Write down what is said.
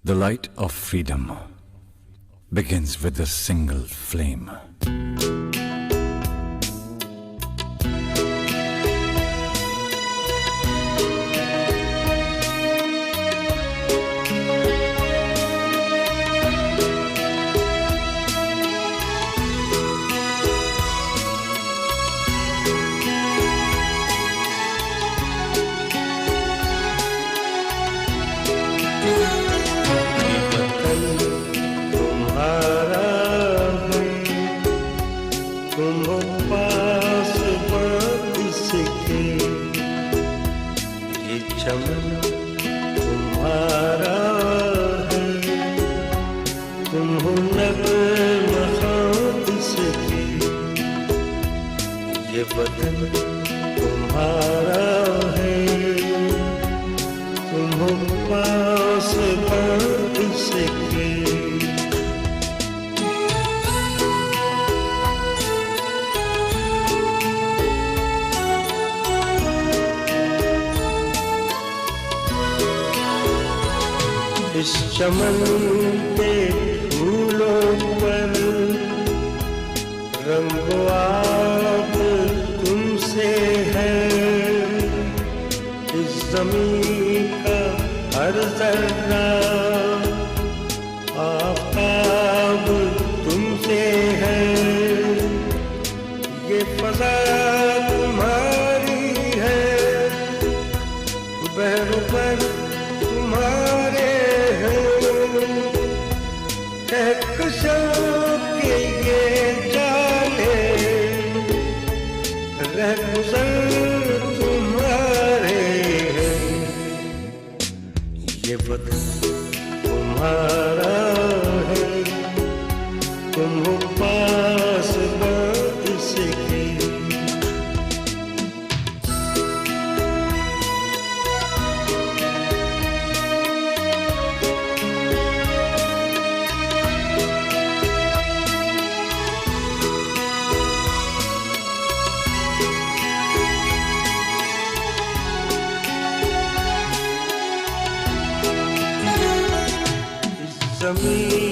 The light of freedom begins with a single flame. चमन तुम्हारा है, तुम हो नगमखां इसकी, ये वतन तुम्हारा है, तुम हो पासबान इसकी। इस चमन के फूलों पर रंगो आप तुमसे है, इस ज़मीन का हर ज़र्रा आफ़ताब तुमसे है, ये फ़ज़ा तुम्हारी है, बहरुपर तुम्हारे के ये जाने रहगुज़र तुम्हारे हैं, ये वतन तुम्हारा है, तुम हो पासबान इसकी। ज़मीन